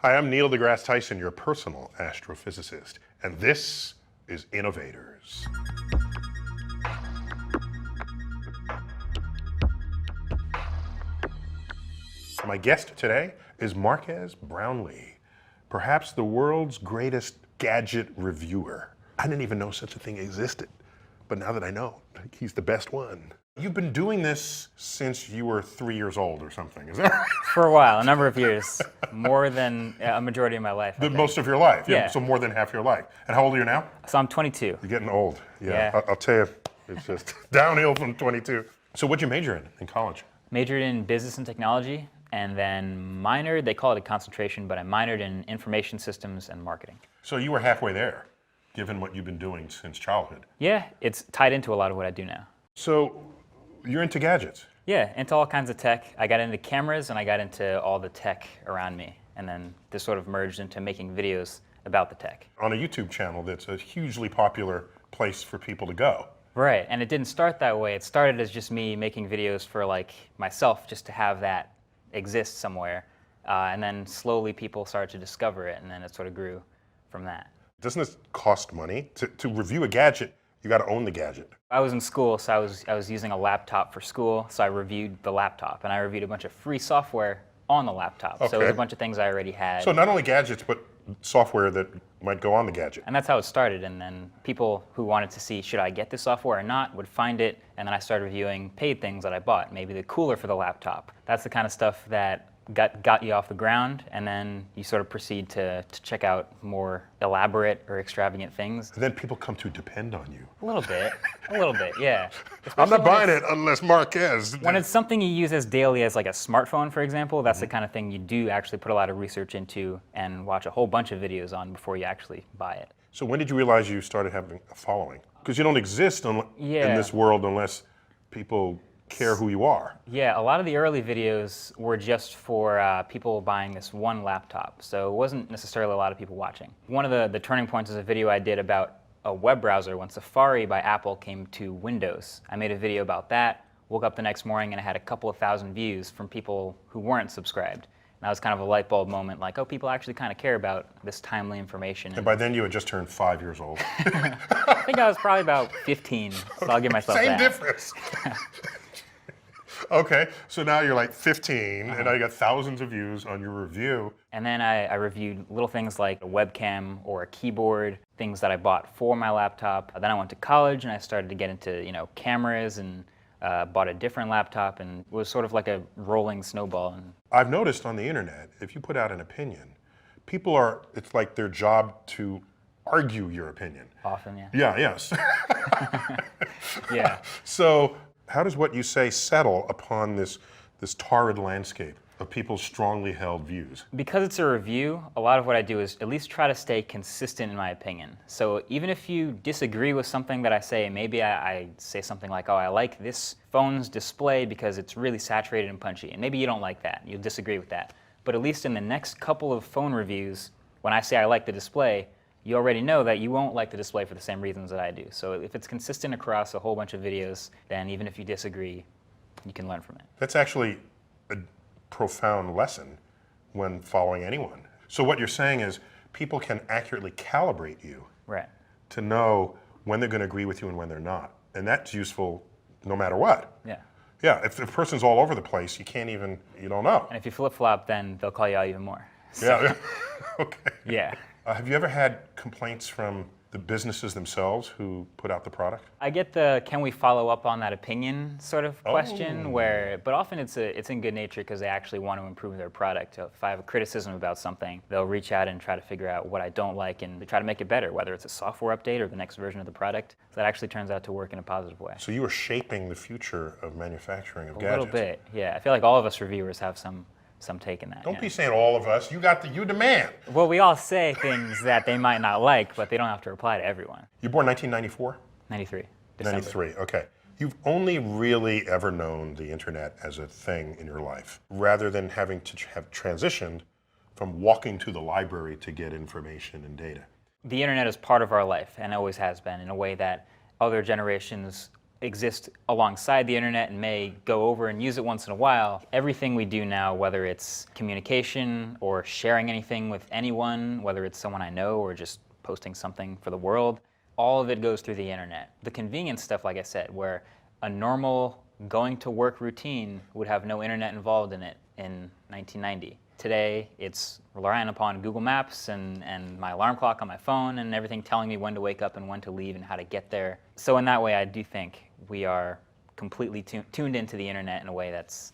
Hi, I'm Neil deGrasse Tyson, your personal astrophysicist, and this is Innovators. My guest today is Marques Brownlee, perhaps the world's greatest gadget reviewer. I didn't even know such a thing existed, but now that I know, he's the best one. You've been doing this since you were 3 years old or something, is that right? For a while, a number of years, more than a majority of my life. Most of your life, yeah. So more than half your life. And how old are you now? So I'm 22. You're getting old. Yeah. I'll tell you, it's just downhill from 22. So what'd you major in college? Majored in business and technology, and then minored, they call it a concentration, but I minored in information systems and marketing. So you were halfway there, given what you've been doing since childhood. Yeah, it's tied into a lot of what I do now. So you're into gadgets? Yeah, into all kinds of tech. I got into cameras and I got into all the tech around me. And then this sort of merged into making videos about the tech. On a YouTube channel that's a hugely popular place for people to go. Right, and it didn't start that way. It started as just me making videos for like myself, just to have that exist somewhere. And then slowly people started to discover it, and then it sort of grew from that. Doesn't this cost money? To review a gadget, you got to own the gadget. I was in school, so I was using a laptop for school, so I reviewed the laptop, and I reviewed a bunch of free software on the laptop. Okay. So it was a bunch of things I already had. So not only gadgets, but software that might go on the gadget. And that's how it started, and then people who wanted to see, should I get this software or not, would find it, and then I started reviewing paid things that I bought, maybe the cooler for the laptop. That's the kind of stuff that got you off the ground, and then you sort of proceed to check out more elaborate or extravagant things. And then people come to depend on you. A little bit, yeah. I'm not buying it unless Marques. When it's something you use as daily as like a smartphone, for example, that's the kind of thing you do actually put a lot of research into and watch a whole bunch of videos on before you actually buy it. So when did you realize you started having a following? Because you don't exist in this world unless people care who you are. Yeah, a lot of the early videos were just for people buying this one laptop, so it wasn't necessarily a lot of people watching. One of the turning points is a video I did about a web browser when Safari by Apple came to Windows. I made a video about that, woke up the next morning and I had a couple of thousand views from people who weren't subscribed. And that was kind of a light bulb moment, like, oh, people actually kind of care about this timely information. And by then you had just turned 5 years old. I think I was probably about 15, so I'll give myself that. Same difference. Okay, so now you're like 15, and now you got thousands of views on your review. And then I reviewed little things like a webcam or a keyboard, things that I bought for my laptop. Then I went to college and I started to get into cameras and bought a different laptop, and it was sort of like a rolling snowball. And I've noticed on the internet, if you put out an opinion, it's like their job to argue your opinion. Often, yeah. Yeah, yes. Yeah. So how does what you say settle upon this torrid landscape of people's strongly held views? Because it's a review, a lot of what I do is at least try to stay consistent in my opinion. So even if you disagree with something that I say, maybe I say something like, oh, I like this phone's display because it's really saturated and punchy, and maybe you don't like that, you'll disagree with that. But at least in the next couple of phone reviews, when I say I like the display, you already know that you won't like the display for the same reasons that I do. So if it's consistent across a whole bunch of videos, then even if you disagree, you can learn from it. That's actually a profound lesson when following anyone. So what you're saying is people can accurately calibrate you to know when they're going to agree with you and when they're not. And that's useful no matter what. Yeah. Yeah, if the person's all over the place, you don't know. And if you flip-flop, then they'll call you out even more. So, yeah, okay. Yeah. Have you ever had complaints from the businesses themselves who put out the product? I get the can we follow up on that opinion sort of question, but often it's in good nature because they actually want to improve their product. So if I have a criticism about something, they'll reach out and try to figure out what I don't like and they try to make it better, whether it's a software update or the next version of the product. So that actually turns out to work in a positive way. So you are shaping the future of manufacturing of gadgets. A little bit, yeah. I feel like all of us reviewers have some take in that. Don't be saying all of us. You demand. Well, we all say things that they might not like, but they don't have to apply to everyone. You're born 1994? 93. December. 93, okay. You've only really ever known the internet as a thing in your life, rather than having to have transitioned from walking to the library to get information and data. The internet is part of our life and always has been in a way that other generations exist alongside the internet and may go over and use it once in a while. Everything we do now, whether it's communication or sharing anything with anyone, whether it's someone I know or just posting something for the world, all of it goes through the internet. The convenience stuff, like I said, where a normal going to work routine would have no internet involved in it in 1990. Today, it's relying upon Google Maps and my alarm clock on my phone and everything telling me when to wake up and when to leave and how to get there. So in that way, I do think we are completely tuned into the internet in a way that's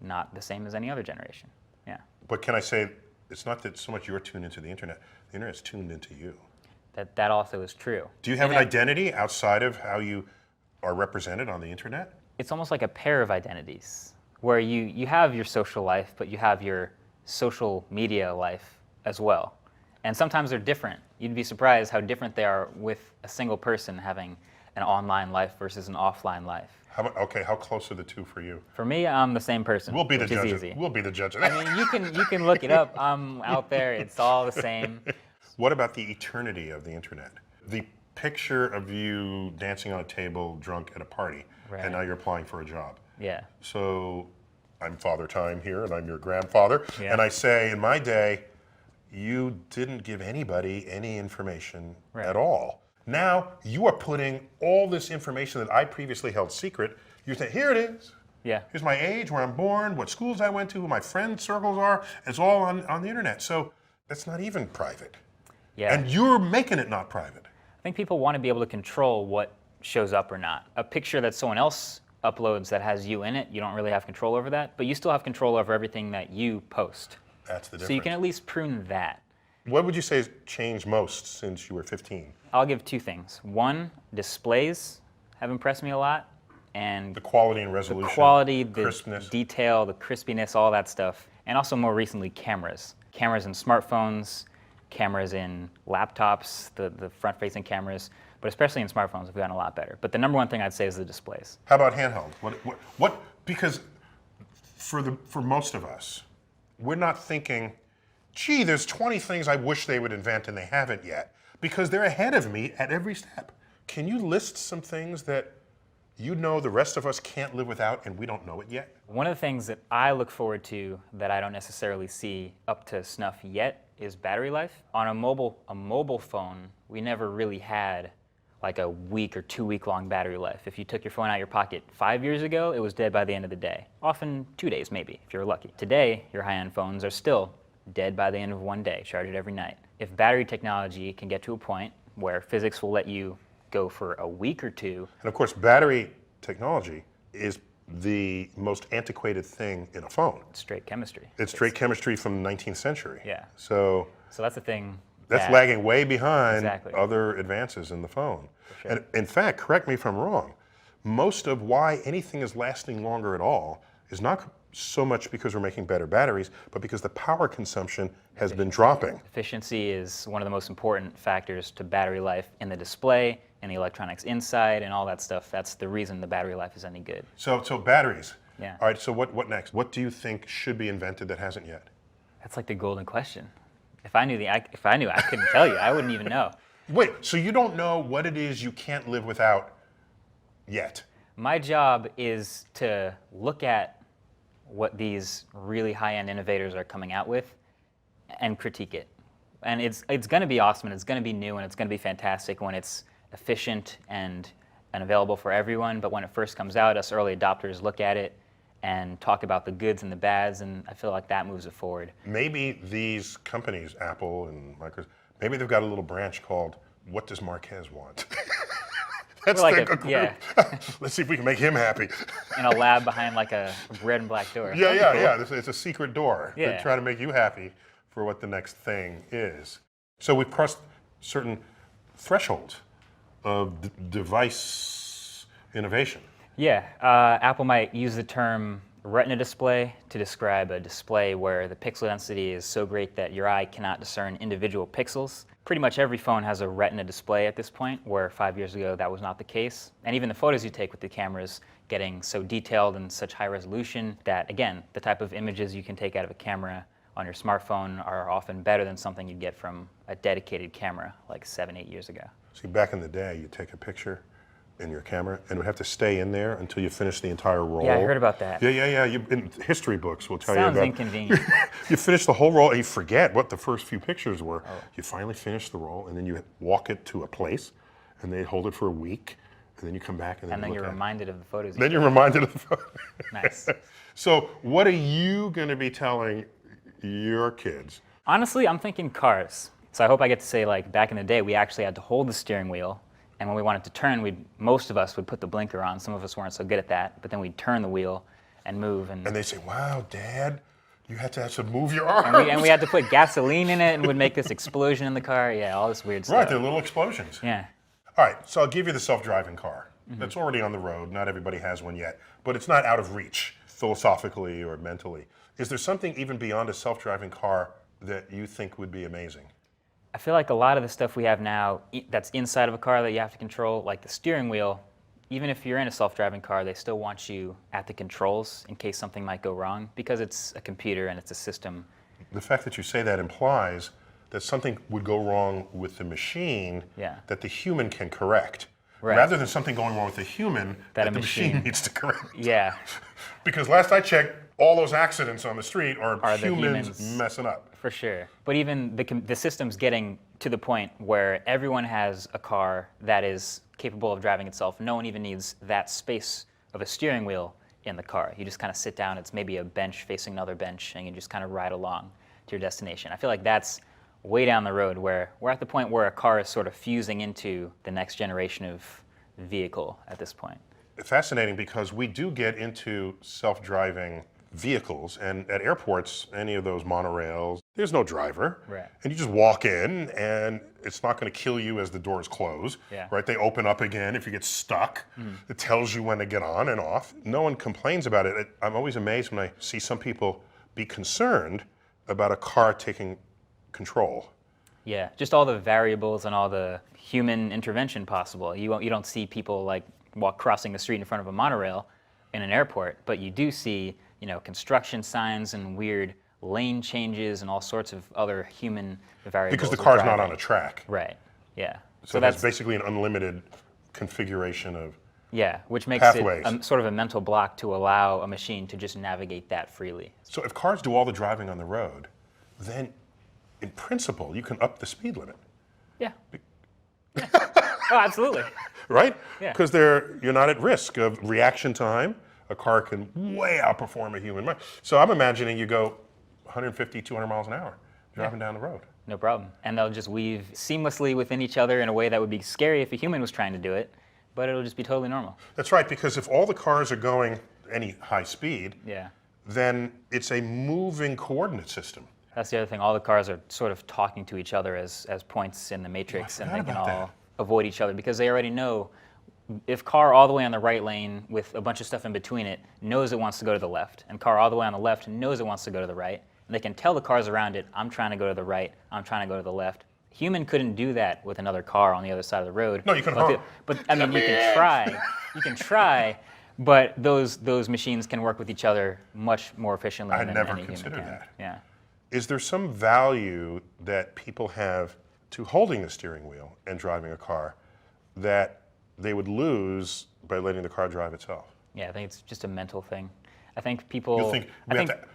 not the same as any other generation. Yeah. But can I say, it's not that so much you're tuned into the internet's tuned into you. That also is true. Do you have an identity outside of how you are represented on the internet? It's almost like a pair of identities, where you have your social life, but you have your social media life as well. And sometimes they're different. You'd be surprised how different they are with a single person having an online life versus an offline life. How close are the two for you? For me, I'm the same person. We'll be the which is judge. easy. We'll be the judge of I that. mean, you can look it up. I'm out there. It's all the same. What about the eternity of the internet? The picture of you dancing on a table drunk at a party, Right. and now you're applying for a job. Yeah. So I'm Father Time here, and I'm your grandfather. Yeah. And I say, in my day, you didn't give anybody any information Right. at all. Now you are putting all this information that I previously held secret. You're saying, here it is. Yeah. Here's my age, where I'm born, what schools I went to, who my friend circles are. It's all on the internet. So that's not even private. Yeah. And you're making it not private. I think people want to be able to control what shows up or not. A picture that someone else uploads that has you in it, you don't really have control over that, but you still have control over everything that you post. That's the difference. So you can at least prune that. What would you say has changed most since you were 15? I'll give two things. One, displays have impressed me a lot, and The quality and resolution. the quality, the crispness. detail, the crispiness, all that stuff. And also more recently, cameras. Cameras in smartphones, cameras in laptops, the front-facing cameras, but especially in smartphones, have gotten a lot better. But the number one thing I'd say is the displays. How about handheld? What? Because for most of us, we're not thinking, gee, there's 20 things I wish they would invent and they haven't yet, because they're ahead of me at every step. Can you list some things that you know the rest of us can't live without and we don't know it yet? One of the things that I look forward to that I don't necessarily see up to snuff yet is battery life. On a mobile phone, we never really had like a week or 2 week long battery life. If you took your phone out of your pocket 5 years ago, it was dead by the end of the day. Often 2 days maybe, if you're lucky. Today, your high-end phones are still dead by the end of one day, charge it every night. If battery technology can get to a point where physics will let you go for a week or two. And of course, battery technology is the most antiquated thing in a phone. It's straight chemistry. It's straight chemistry from the 19th century. Yeah. So that's the thing. that's lagging way behind Exactly. other advances in the phone. For sure. And in fact, correct me if I'm wrong, most of why anything is lasting longer at all is not so much because we're making better batteries, but because the power consumption has been dropping. Efficiency is one of the most important factors to battery life in the display and the electronics inside and all that stuff. That's the reason the battery life is any good. So batteries. Yeah. All right, so what next? What do you think should be invented that hasn't yet? That's like the golden question. If I knew, I couldn't tell you. I wouldn't even know. Wait, so you don't know what it is you can't live without yet? My job is to look at what these really high-end innovators are coming out with and critique it. And it's going to be awesome, and it's going to be new, and it's going to be fantastic when it's efficient and available for everyone. But when it first comes out, us early adopters look at it and talk about the goods and the bads, and I feel like that moves it forward. Maybe these companies, Apple and Microsoft, maybe they've got a little branch called "What Does Marques Want?" That's like the group. yeah. Let's see if we can make him happy. In a lab behind like a red and black door. Yeah. It's a secret door. Yeah. They're trying to make you happy for what the next thing is. So we've crossed certain thresholds of device innovation. Yeah, Apple might use the term retina display to describe a display where the pixel density is so great that your eye cannot discern individual pixels. Pretty much every phone has a retina display at this point, where 5 years ago that was not the case. And even the photos you take with the cameras getting so detailed and such high resolution that, again, the type of images you can take out of a camera on your smartphone are often better than something you'd get from a dedicated camera like 7, 8 years ago. See, back in the day, you take a picture in your camera, and it would have to stay in there until you finish the entire roll. Yeah, I heard about that. Yeah. In history books will tell Sounds you about. inconvenient. You finish the whole roll and you forget what the first few pictures were. You finally finish the roll, and then you walk it to a place, and they hold it for a week, and then you come back and then, And then you you're look at it. reminded of the photos. Then you're reminded of the photo. Nice. So what are you going to be telling your kids? Honestly, I'm thinking cars. So I hope I get to say, like, back in the day, we actually had to hold the steering wheel, and when we wanted to turn, most of us would put the blinker on. Some of us weren't so good at that, but then we'd turn the wheel and move. And they say, wow, Dad, you had to actually move your arms. And we had to put gasoline in it and would make this explosion in the car. Yeah, all this weird stuff. Right, they're little explosions. Yeah. All right, so I'll give you the self-driving car. That's already on the road. Not everybody has one yet, but it's not out of reach philosophically or mentally. Is there something even beyond a self-driving car that you think would be amazing? I feel like a lot of the stuff we have now that's inside of a car that you have to control, like the steering wheel, even if you're in a self-driving car, they still want you at the controls in case something might go wrong because it's a computer and it's a system. The fact that you say that implies that something would go wrong with the machine that the human can correct, rather than something going wrong with the human that the machine needs to correct. Yeah. Because last I checked, all those accidents on the street are the humans messing up. For sure. But even the system's getting to the point where everyone has a car that is capable of driving itself. No one even needs that space of a steering wheel in the car. You just kind of sit down. It's maybe a bench facing another bench, and you just kind of ride along to your destination. I feel like that's way down the road where we're at the point where a car is sort of fusing into the next generation of vehicle at this point. Fascinating, because we do get into self-driving vehicles, and at airports, any of those monorails, there's no driver, and you just walk in, and it's not going to kill you as the doors close, right? They open up again if you get stuck. It tells you when to get on and off. No one complains about it. I'm always amazed when I see some people be concerned about a car taking control. Yeah, just all the variables and all the human intervention possible. You don't see people like crossing the street in front of a monorail in an airport, but you do see, construction signs and weird lane changes and all sorts of other human variables. Because the car's not on a track. Right, yeah. So that's basically an unlimited configuration of which makes pathways. it sort of a mental block to allow a machine to just navigate that freely. So if cars do all the driving on the road, then in principle, you can up the speed limit. Yeah. Oh, absolutely. Right? Yeah. Because you're not at risk of reaction time. A car can way outperform a human mind. So I'm imagining you go 150, 200 miles an hour driving down the road. No problem. And they'll just weave seamlessly within each other in a way that would be scary if a human was trying to do it, but it'll just be totally normal. That's right, because if all the cars are going any high speed, Yeah. then it's a moving coordinate system. That's the other thing. All the cars are sort of talking to each other as points in the matrix, and they can all avoid each other because they already know if car all the way on the right lane with a bunch of stuff in between it knows it wants to go to the left, and car all the way on the left knows it wants to go to the right, and they can tell the cars around it, I'm trying to go to the right, I'm trying to go to the left. Human couldn't do that with another car on the other side of the road. No, you can honk. But I mean, you can try, but those machines can work with each other much more efficiently than never any human considered can. that. Yeah. Is there some value that people have to holding the steering wheel and driving a car that they would lose by letting the car drive itself? Yeah, I think it's just a mental thing. I think people. You think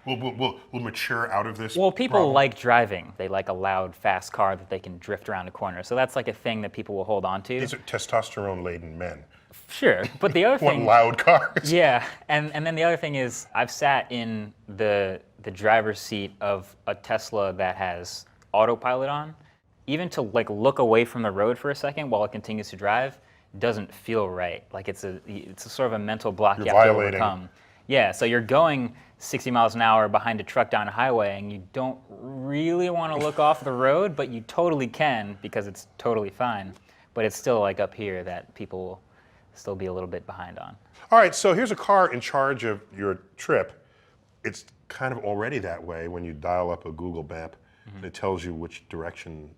we'll mature out of this? Well, people problem? like driving. They like a loud, fast car that they can drift around a corner. So that's like a thing that people will hold on to. These are testosterone-laden men. Sure, but the other thing. Want loud cars? Yeah, and then the other thing is I've sat in the driver's seat of a Tesla that has autopilot on. Even to like look away from the road for a second while it continues to drive doesn't feel right. Like it's a sort of a mental block you have to overcome. Yeah, so you're going 60 miles an hour behind a truck down a highway and you don't really want to look off the road, but you totally can because it's totally fine. But it's still like up here that people will still be a little bit behind on. All right, so here's a car in charge of your trip. It's kind of already that way when you dial up a Google map. And it tells you which direction,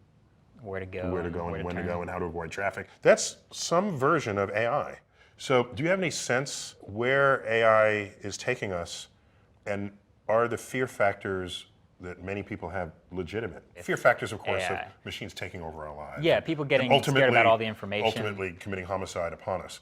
where to go and when to turn. go, and how to avoid traffic. That's some version of AI. So do you have any sense where AI is taking us, and are the fear factors that many people have legitimate fear factors, of course, of AI. machines taking over our lives. Yeah, people getting And scared about all the information. Ultimately committing homicide upon us.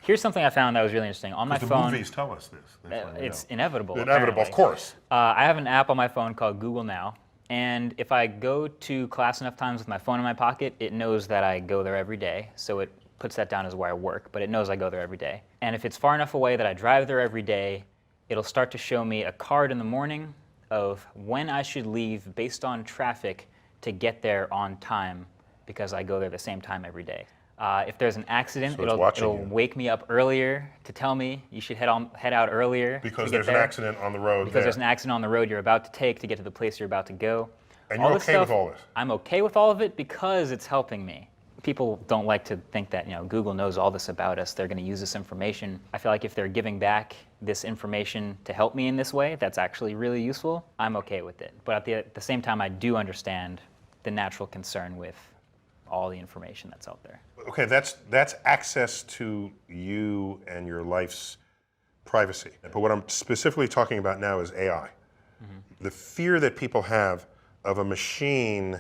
Here's something I found that was really interesting. On my The phone, movies tell us this. That's why we it's know. inevitable. Inevitable, of apparently. course. I have an app on my phone called Google Now, and if I go to class enough times with my phone in my pocket, it knows that I go there every day, so it puts that down as where I work, but it knows I go there every day. And if it's far enough away that I drive there every day, it'll start to show me a card in the morning of when I should leave based on traffic to get there on time, because I go there the same time every day. If there's an accident, So it's watching it'll you. wake me up earlier to tell me you should head out earlier. Because to get there's an there. accident on the road Because there. there's an accident on the road you're about to take to get to the place you're about to go. And you're this okay with stuff, all this? I'm okay with all of it because it's helping me. People don't like to think that Google knows all this about us. They're going to use this information. I feel like if they're giving back this information to help me in this way, that's actually really useful. I'm okay with it. But at the same time, I do understand the natural concern with all the information that's out there. Okay, that's access to you and your life's privacy. But what I'm specifically talking about now is AI. The fear that people have of a machine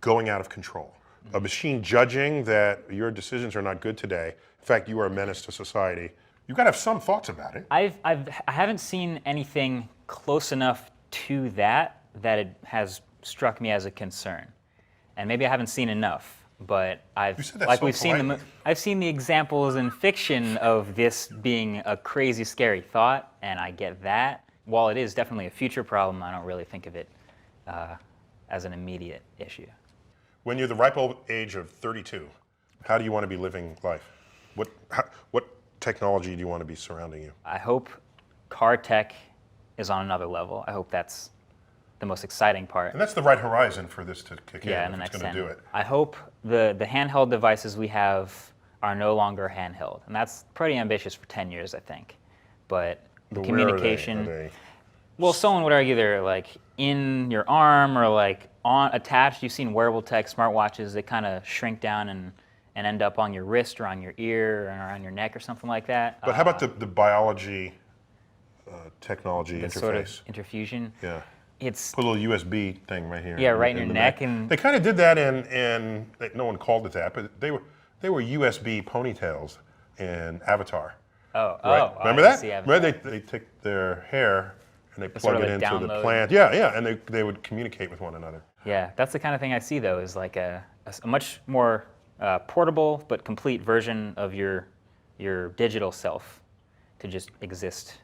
going out of control, a machine judging that your decisions are not good today. In fact, you are a menace to society. You've got to have some thoughts about it. I haven't seen anything close enough to that it has struck me as a concern, and maybe I haven't seen enough. But You said that so we've seen politely. I've seen the examples in fiction of this being a crazy, scary thought, and I get that. While it is definitely a future problem, I don't really think of it as an immediate issue. When you're the ripe old age of 32, how do you want to be living life? What technology do you want to be surrounding you? I hope car tech is on another level. I hope that's the most exciting part. And that's the right horizon for this to kick Yeah, in in the if next it's going to 10. do it. I hope the handheld devices we have are no longer handheld, and that's pretty ambitious for 10 years, I think. But the But where are they? communication. Are they- Well, someone would argue they're like in your arm or like on attached. You've seen wearable tech smartwatches that kind of shrink down and end up on your wrist or on your ear or around your neck or something like that. But how about the biology technology the interface? sort of interfusion? Yeah. It's Put a little USB thing right here. Yeah, right in your the neck and- they kind of did that in no one called it that, but they were USB ponytails in Avatar. Right? Remember that? Remember they take their hair and they plug sort of it like into the download. plant. Yeah, and they would communicate with one another. Yeah, that's the kind of thing I see though, is like a much more portable but complete version of your digital self to just exist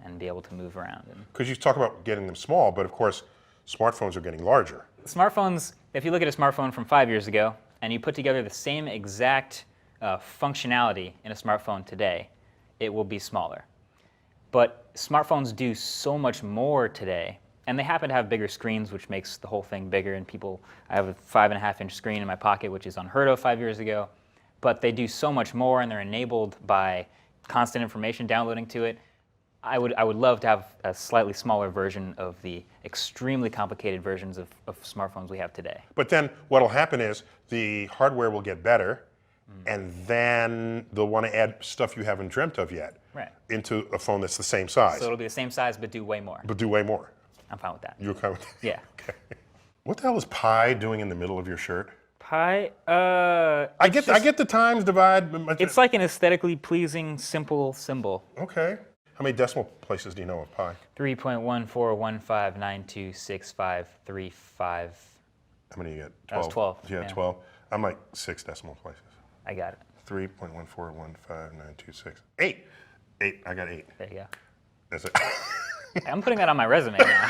and be able to move around. And Because you talk about getting them small, but of course, smartphones are getting larger. smartphones, if you look at a smartphone from 5 years ago and you put together the same exact functionality in a smartphone today, it will be smaller. But smartphones do so much more today, and they happen to have bigger screens, which makes the whole thing bigger. And I have a 5.5-inch screen in my pocket, which is unheard of 5 years ago. But they do so much more, and they're enabled by constant information downloading to it. I would love to have a slightly smaller version of the extremely complicated versions of smartphones we have today. But then what'll happen is the hardware will get better, and then they'll want to add stuff you haven't dreamt of yet Right. into a phone that's the same size, So it'll be the same size, but do way more. but do way more. I'm fine with that. You're okay with that? Yeah. Okay. What the hell is pi doing in the middle of your shirt? Pi, I get the times divide. But it's like an aesthetically pleasing, simple symbol. okay. How many decimal places do you know of pi? 3.1415926535. How many you get? 12? That was 12, Yeah, yeah. 12. I'm like 6 decimal places. I got it. 3.1415926. 8. 8. I got 8. There you go. That's it. I'm putting that on my resume now.